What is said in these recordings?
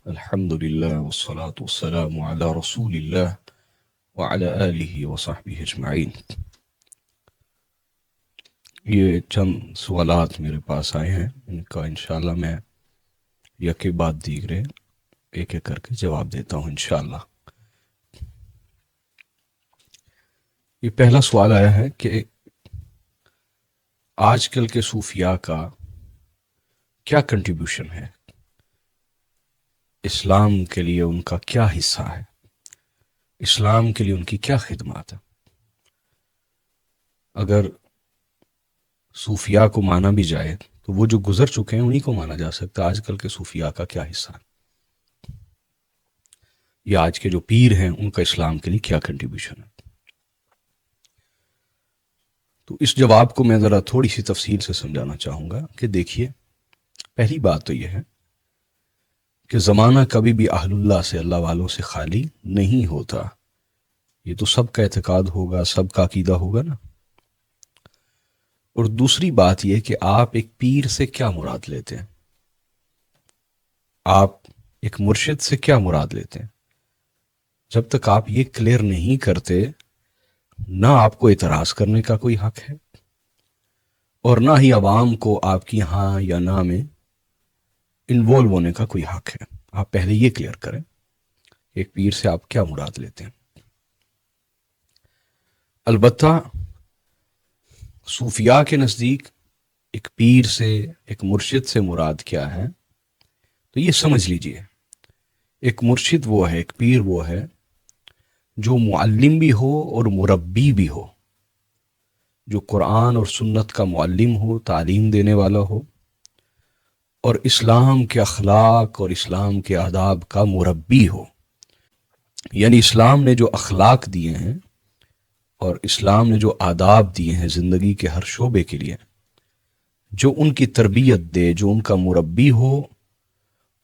الحمد لله والصلاة والسلام على رسول الله وعلى آله وصحبه اجمعین۔ یہ چند سوالات میرے پاس آئے ہیں، ان کا انشاءاللہ میں یکے بعد دیگرے ایک ایک کر کے جواب دیتا ہوں انشاءاللہ۔ یہ پہلا سوال آیا ہے کہ آج کل کے صوفیاء کا کیا کنٹریبیوشن ہے، اسلام کے لیے ان کا کیا حصہ ہے، اسلام کے لیے ان کی کیا خدمات ہے۔ اگر صوفیاء کو مانا بھی جائے تو وہ جو گزر چکے ہیں انہی کو مانا جا سکتا ہے۔ آج کل کے صوفیاء کا کیا حصہ ہے، یا آج کے جو پیر ہیں ان کا اسلام کے لیے کیا کنٹریبیوشن ہے۔ تو اس جواب کو میں ذرا تھوڑی سی تفصیل سے سمجھانا چاہوں گا کہ دیکھیے، پہلی بات تو یہ ہے کہ زمانہ کبھی بھی اہل اللہ سے، اللہ والوں سے خالی نہیں ہوتا۔ یہ تو سب کا اعتقاد ہوگا، سب کا عقیدہ ہوگا نا۔ اور دوسری بات یہ کہ آپ ایک پیر سے کیا مراد لیتے ہیں، آپ ایک مرشد سے کیا مراد لیتے ہیں۔ جب تک آپ یہ کلیئر نہیں کرتے، نہ آپ کو اعتراض کرنے کا کوئی حق ہے، اور نہ ہی عوام کو آپ کی ہاں یا نہ میں انوالو ہونے کا کوئی حق ہے۔ آپ پہلے یہ کلیئر کریں ایک پیر سے آپ کیا مراد لیتے ہیں۔ البتہ صوفیاء کے نزدیک ایک پیر سے، ایک مرشد سے مراد کیا ہے، تو یہ سمجھ لیجئے، ایک مرشد وہ ہے، ایک پیر وہ ہے جو معلم بھی ہو اور مربی بھی ہو، جو قرآن اور سنت کا معلم ہو، تعلیم دینے والا ہو، اور اسلام کے اخلاق اور اسلام کے آداب کا مربی ہو۔ یعنی اسلام نے جو اخلاق دیے ہیں اور اسلام نے جو آداب دیے ہیں زندگی کے ہر شعبے کے لیے، جو ان کی تربیت دے، جو ان کا مربی ہو،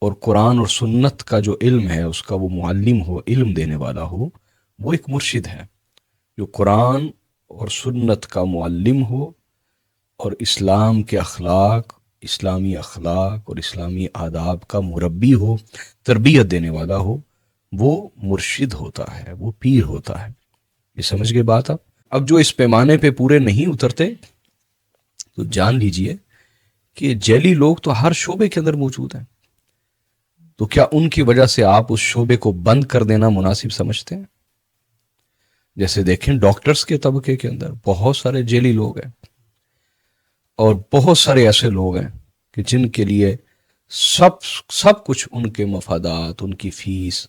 اور قرآن اور سنت کا جو علم ہے اس کا وہ معلم ہو، علم دینے والا ہو، وہ ایک مرشد ہے۔ جو قرآن اور سنت کا معلم ہو اور اسلام کے اخلاق، اسلامی اخلاق اور اسلامی آداب کا مربی ہو، تربیت دینے والا ہو، وہ مرشد ہوتا ہے، وہ پیر ہوتا ہے۔ یہ سمجھ گئے بات آپ؟ اب جو اس پیمانے پہ پورے نہیں اترتے تو جان لیجئے کہ جیلی لوگ تو ہر شعبے کے اندر موجود ہیں۔ تو کیا ان کی وجہ سے آپ اس شعبے کو بند کر دینا مناسب سمجھتے ہیں؟ جیسے دیکھیں ڈاکٹرز کے طبقے کے اندر بہت سارے جیلی لوگ ہیں، اور بہت سارے ایسے لوگ ہیں کہ جن کے لیے سب کچھ ان کے مفادات، ان کی فیس،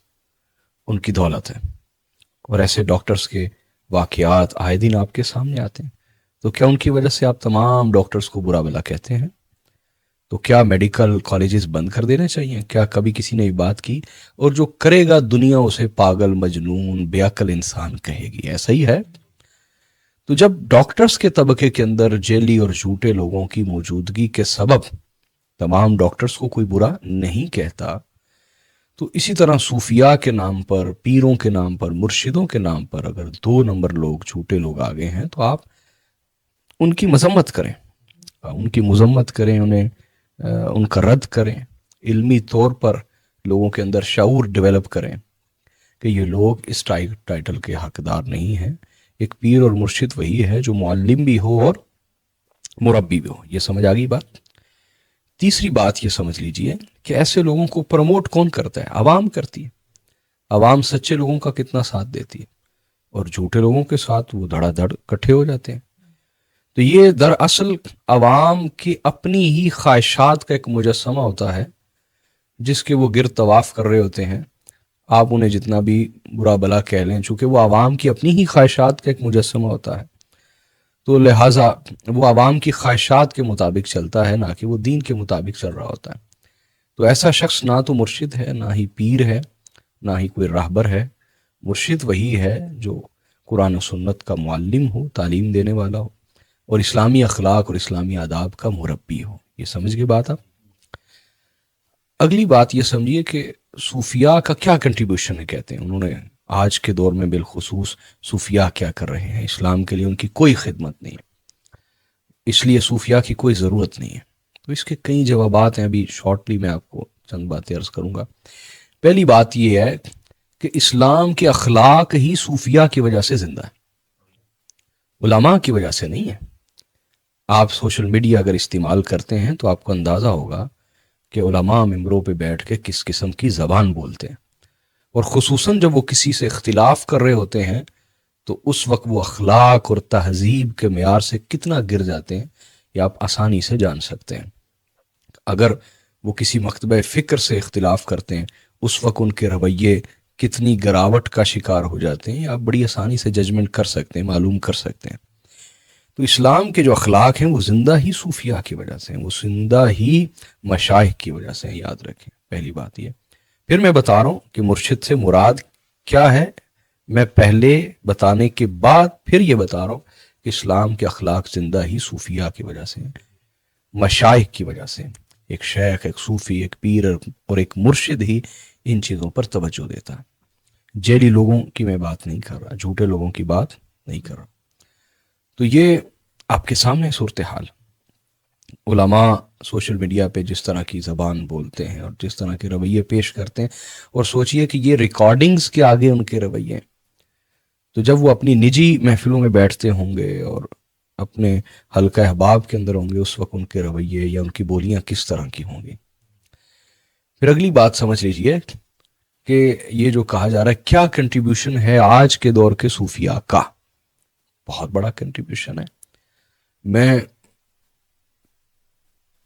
ان کی دولت ہے، اور ایسے ڈاکٹرز کے واقعات آئے دن آپ کے سامنے آتے ہیں۔ تو کیا ان کی وجہ سے آپ تمام ڈاکٹرز کو برا بھلا کہتے ہیں؟ تو کیا میڈیکل کالجز بند کر دینے چاہیے؟ کیا کبھی کسی نے یہ بات کی؟ اور جو کرے گا دنیا اسے پاگل، مجنون، بے عقل انسان کہے گی، ایسا ہی ہے۔ تو جب ڈاکٹرز کے طبقے کے اندر جیلی اور جھوٹے لوگوں کی موجودگی کے سبب تمام ڈاکٹرز کو کوئی برا نہیں کہتا، تو اسی طرح صوفیاء کے نام پر، پیروں کے نام پر، مرشدوں کے نام پر اگر 2 نمبر لوگ، جھوٹے لوگ آگے ہیں تو آپ ان کی مذمت کریں، ان کی مذمت کریں، انہیں ان کا رد کریں، علمی طور پر لوگوں کے اندر شعور ڈیولپ کریں کہ یہ لوگ اس ٹائٹل کے حقدار نہیں ہیں۔ ایک پیر اور مرشد وہی ہے جو معلم بھی ہو اور مربی بھی ہو۔ یہ سمجھ آ گئی بات؟ تیسری بات یہ سمجھ لیجئے کہ ایسے لوگوں کو پروموٹ کون کرتا ہے؟ عوام کرتی ہے۔ عوام سچے لوگوں کا کتنا ساتھ دیتی ہے، اور جھوٹے لوگوں کے ساتھ وہ دھڑا دھڑ کٹھے ہو جاتے ہیں۔ تو یہ دراصل عوام کی اپنی ہی خواہشات کا ایک مجسمہ ہوتا ہے جس کے وہ گرد طواف کر رہے ہوتے ہیں۔ آپ انہیں جتنا بھی برا بلا کہہ لیں، چونکہ وہ عوام کی اپنی ہی خواہشات کا ایک مجسمہ ہوتا ہے، تو لہٰذا وہ عوام کی خواہشات کے مطابق چلتا ہے، نہ کہ وہ دین کے مطابق چل رہا ہوتا ہے۔ تو ایسا شخص نہ تو مرشد ہے، نہ ہی پیر ہے، نہ ہی کوئی راہبر ہے۔ مرشد وہی ہے جو قرآن و سنت کا معلم ہو، تعلیم دینے والا ہو، اور اسلامی اخلاق اور اسلامی آداب کا مربی ہو۔ یہ سمجھ گئے بات آپ؟ اگلی بات یہ سمجھیے کہ صوفیاء کا کیا کنٹریبیوشن ہے، کہتے ہیں انہوں نے آج کے دور میں بالخصوص صوفیاء کیا کر رہے ہیں۔ اسلام کے لیے ان کی کوئی خدمت نہیں ہے، اس لیے صوفیاء کی کوئی ضرورت نہیں ہے۔ تو اس کے کئی جوابات ہیں، ابھی شارٹلی میں آپ کو چند باتیں عرض کروں گا۔ پہلی بات یہ ہے کہ اسلام کے اخلاق ہی صوفیہ کی وجہ سے زندہ ہے، علماء کی وجہ سے نہیں ہے۔ آپ سوشل میڈیا اگر استعمال کرتے ہیں تو آپ کو اندازہ ہوگا کہ علماء ممبروں پہ بیٹھ کے کس قسم کی زبان بولتے ہیں، اور خصوصاً جب وہ کسی سے اختلاف کر رہے ہوتے ہیں تو اس وقت وہ اخلاق اور تہذیب کے معیار سے کتنا گر جاتے ہیں یہ آپ آسانی سے جان سکتے ہیں۔ اگر وہ کسی مکتبہ فکر سے اختلاف کرتے ہیں اس وقت ان کے رویے کتنی گراوٹ کا شکار ہو جاتے ہیں، آپ بڑی آسانی سے ججمنٹ کر سکتے ہیں، معلوم کر سکتے ہیں۔ تو اسلام کے جو اخلاق ہیں وہ زندہ ہی صوفیاء کی وجہ سے ہیں، وہ زندہ ہی مشائخ کی وجہ سے ہیں، یاد رکھیں پہلی بات یہ۔ پھر میں بتا رہا ہوں کہ مرشد سے مراد کیا ہے، میں پہلے بتانے کے بعد پھر یہ بتا رہا ہوں کہ اسلام کے اخلاق زندہ ہی صوفیاء کی وجہ سے ہیں، مشائخ کی وجہ سے۔ ایک شیخ، ایک صوفی، ایک پیر اور ایک مرشد ہی ان چیزوں پر توجہ دیتا ہے۔ جیلی لوگوں کی میں بات نہیں کر رہا، جھوٹے لوگوں کی بات نہیں کر رہا۔ تو یہ آپ کے سامنے صورتحال، علماء سوشل میڈیا پہ جس طرح کی زبان بولتے ہیں اور جس طرح کے رویے پیش کرتے ہیں، اور سوچئے کہ یہ ریکارڈنگز کے آگے ان کے رویے، تو جب وہ اپنی نجی محفلوں میں بیٹھتے ہوں گے اور اپنے حلقہ احباب کے اندر ہوں گے اس وقت ان کے رویے یا ان کی بولیاں کس طرح کی ہوں گی۔ پھر اگلی بات سمجھ لیجئے کہ یہ جو کہا جا رہا ہے کیا کنٹریبیوشن ہے آج کے دور کے صوفیاء کا، بہت بڑا کنٹریبیوشن ہے۔ میں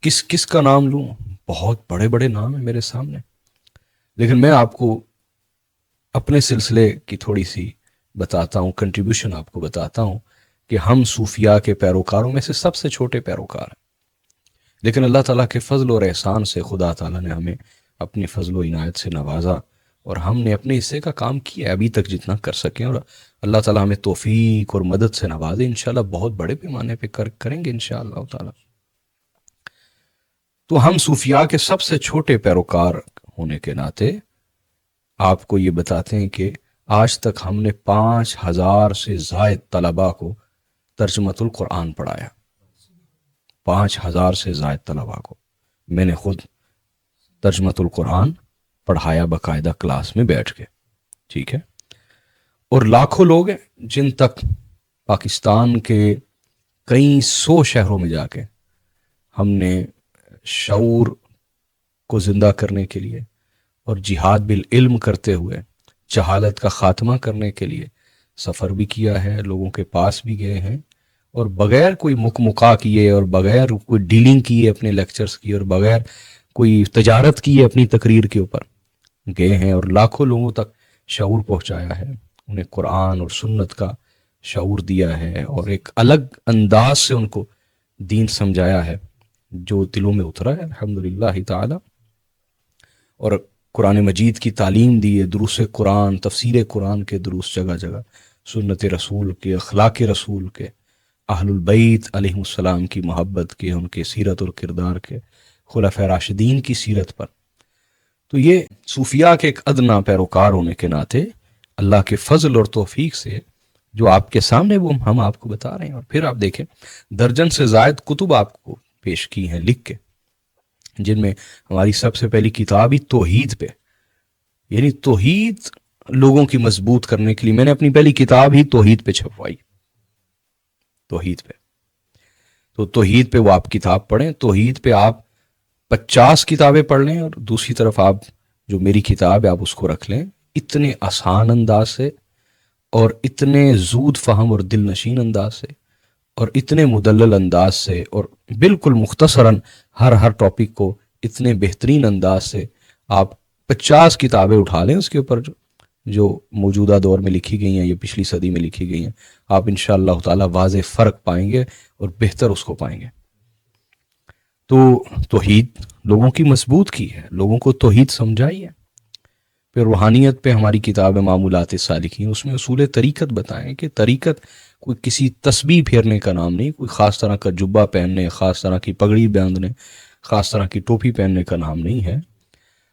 کس کا نام لوں، بہت بڑے بڑے نام ہیں میرے سامنے، لیکن میں آپ کو اپنے سلسلے کی تھوڑی سی بتاتا ہوں، کنٹریبیوشن آپ کو بتاتا ہوں کہ ہم صوفیاء کے پیروکاروں میں سے سب سے چھوٹے پیروکار ہیں، لیکن اللہ تعالیٰ کے فضل اور احسان سے خدا تعالیٰ نے ہمیں اپنی فضل و عنایت سے نوازا اور ہم نے اپنے حصے کا کام کیا ہے ابھی تک جتنا کر سکیں، اور اللہ تعالیٰ ہمیں توفیق اور مدد سے نوازے، انشاءاللہ بہت بڑے پیمانے پہ کریں گے انشاءاللہ تعالیٰ۔ تو ہم صوفیاء کے سب سے چھوٹے پیروکار ہونے کے ناطے آپ کو یہ بتاتے ہیں کہ آج تک ہم نے 5000 سے زائد طلباء کو ترجمۃ القرآن پڑھایا، 5000 سے زائد طلباء کو میں نے خود ترجمۃ القرآن پڑھایا باقاعدہ کلاس میں بیٹھ کے، ٹھیک ہے۔ اور لاکھوں لوگ ہیں جن تک پاکستان کے کئی 100 شہروں میں جا کے ہم نے شعور کو زندہ کرنے کے لیے اور جہاد بالعلم کرتے ہوئے جہالت کا خاتمہ کرنے کے لیے سفر بھی کیا ہے، لوگوں کے پاس بھی گئے ہیں، اور بغیر کوئی مکا کیے اور بغیر کوئی ڈیلنگ کیے اپنے لیکچرز کی اور بغیر کوئی تجارت کیے اپنی تقریر کے اوپر گئے ہیں اور لاکھوں لوگوں تک شعور پہنچایا ہے، انہیں قرآن اور سنت کا شعور دیا ہے اور ایک الگ انداز سے ان کو دین سمجھایا ہے جو دلوں میں اترا ہے الحمدللہ تعالی، اور قرآن مجید کی تعلیم دی ہے، دروس قرآن، تفسیر قرآن کے دروس جگہ جگہ، سنت رسول کے، اخلاق رسول کے، اہل البیت علیہ السلام کی محبت کے، ان کے سیرت اور کردار کے، خلفۂ راشدین کی سیرت پر۔ تو یہ صوفیاء کے ایک ادنا پیروکار ہونے کے ناطے اللہ کے فضل اور توفیق سے جو آپ کے سامنے وہ ہم آپ کو بتا رہے ہیں، اور پھر آپ دیکھیں درجن سے زائد کتب آپ کو پیش کی ہیں لکھ کے، جن میں ہماری سب سے پہلی کتاب ہی توحید پہ، یعنی توحید لوگوں کی مضبوط کرنے کے لیے میں نے اپنی پہلی کتاب ہی توحید پہ چھپوائی، توحید پہ۔ تو توحید پہ وہ آپ کتاب پڑھیں، توحید پہ آپ 50 کتابیں پڑھ لیں، اور دوسری طرف آپ جو میری کتاب ہے آپ اس کو رکھ لیں، اتنے آسان انداز سے اور اتنے زود فہم اور دل نشین انداز سے اور اتنے مدلل انداز سے اور بالکل مختصراً ہر ٹاپک کو اتنے بہترین انداز سے آپ 50 کتابیں اٹھا لیں اس کے اوپر جو موجودہ دور میں لکھی گئی ہیں یا پچھلی صدی میں لکھی گئی ہیں، آپ انشاءاللہ تعالی واضح فرق پائیں گے اور بہتر اس کو پائیں گے۔ تو توحید لوگوں کی مضبوط کی ہے، لوگوں کو توحید سمجھائی ہے۔ پھر روحانیت پہ ہماری کتاب ہے معمولات السالکین، اس میں اصول طریقت بتائیں کہ طریقت کوئی کسی تسبیح پھیرنے کا نام نہیں، کوئی خاص طرح کا جبہ پہننے، خاص طرح کی پگڑی باندھنے، خاص طرح کی ٹوپی پہننے کا نام نہیں ہے،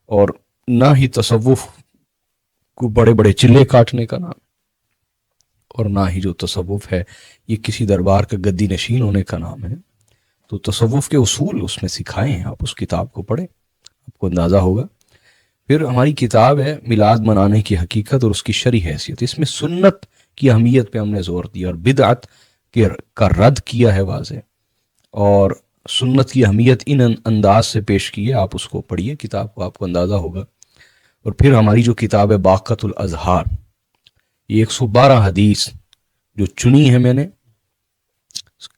اور نہ ہی تصوف کو بڑے بڑے چلے کاٹنے کا نام، اور نہ ہی جو تصوف ہے یہ کسی دربار کا گدی نشین ہونے کا نام ہے۔ تو تصوف کے اصول اس میں سکھائے ہیں، آپ اس کتاب کو پڑھیں آپ کو اندازہ ہوگا۔ پھر ہماری کتاب ہے میلاد منانے کی حقیقت اور اس کی شرعی حیثیت. اس میں سنت کی اہمیت پہ ہم نے زور دیا اور بدعت کا رد کیا ہے واضح, اور سنت کی اہمیت ان انداز سے پیش کی ہے. آپ اس کو پڑھیے کتاب کو, آپ کو اندازہ ہوگا. اور پھر ہماری جو کتاب ہے باقۃ الاظہار, یہ 112 حدیث جو چنی ہے میں نے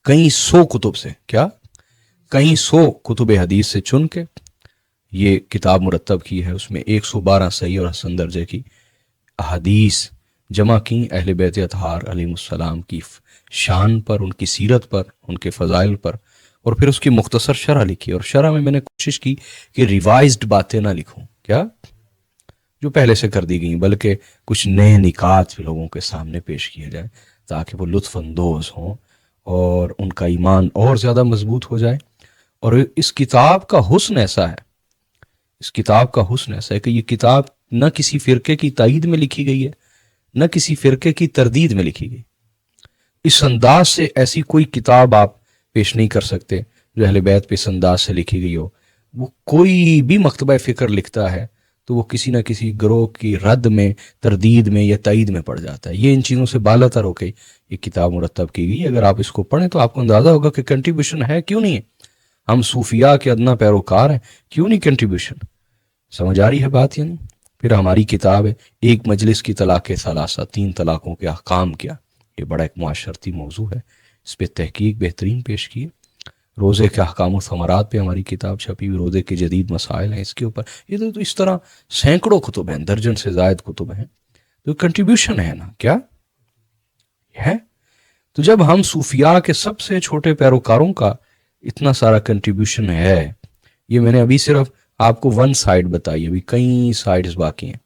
کئی سو کتب سے, کئی سو کتب حدیث سے چن کے یہ کتاب مرتب کی ہے. اس میں 112 صحیح اور حسن درجے کی احادیث جمع کی اہل بیت اطہار علیہ السلام کی شان پر, ان کی سیرت پر, ان کے فضائل پر, اور پھر اس کی مختصر شرح لکھی. اور شرح میں نے کوشش کی کہ ریوائزڈ باتیں نہ لکھوں جو پہلے سے کر دی گئیں, بلکہ کچھ نئے نکات لوگوں کے سامنے پیش کیے جائیں تاکہ وہ لطف اندوز ہوں اور ان کا ایمان اور زیادہ مضبوط ہو جائے. اور اس کتاب کا حسن ایسا ہے کہ یہ کتاب نہ کسی فرقے کی تائید میں لکھی گئی ہے, نہ کسی فرقے کی تردید میں لکھی گئی. اس انداز سے ایسی کوئی کتاب آپ پیش نہیں کر سکتے جو اہل بیت پہ اس انداز سے لکھی گئی ہو. وہ کوئی بھی مکتبہ فکر لکھتا ہے تو وہ کسی نہ کسی گروہ کی رد میں, تردید میں یا تائید میں پڑ جاتا ہے. یہ ان چیزوں سے بالا تر ہو کے یہ کتاب مرتب کی گئی. اگر آپ اس کو پڑھیں تو آپ کو اندازہ ہوگا کہ کنٹریبیوشن ہے کیوں نہیں ہے. ہم صوفیاء کے ادنا پیروکار ہیں, کیوں نہیں کنٹریبیوشن. سمجھ آ رہی ہے بات یا نہیں؟ پھر ہماری کتاب ہے ایک مجلس کی طلاق ثلاثہ, 3 طلاقوں کے احکام کیا. یہ بڑا ایک معاشرتی موضوع ہے, اس پہ تحقیق بہترین پیش کی ہے. روزے کے احکام و ثمرات پہ ہماری کتاب چھپی ہوئی, روزے کے جدید مسائل ہیں اس کے اوپر. یہ تو اس طرح سینکڑوں کتب ہیں, درجن سے زائد کتب ہیں. تو کنٹریبیوشن ہے نا, کیا ہے؟ تو جب ہم صوفیاء کے سب سے چھوٹے پیروکاروں کا اتنا سارا کنٹریبیوشن ہے, یہ میں نے ابھی صرف آپ کو 1 سائڈ بتائی, ابھی کئی سائڈز باقی ہیں,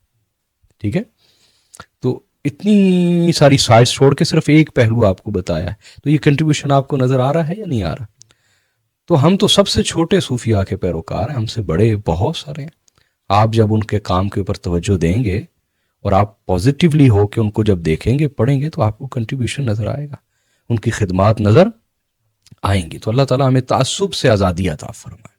ٹھیک ہے. تو اتنی ساری سائڈز چھوڑ کے صرف ایک پہلو آپ کو بتایا ہے, تو یہ کنٹریبیوشن آپ کو نظر آ رہا ہے یا نہیں آ رہا؟ تو ہم تو سب سے چھوٹے صوفیاء کے پیروکار ہیں, ہم سے بڑے بہت سارے ہیں. آپ جب ان کے کام کے اوپر توجہ دیں گے اور آپ پازیٹیولی ہو کے ان کو جب دیکھیں گے, پڑھیں گے, تو آپ کو کنٹریبیوشن نظر آئے گا, ان کی خدمات نظر آئیں گی. تو اللہ تعالیٰ ہمیں تعصب سے آزادی عطا فرمائے.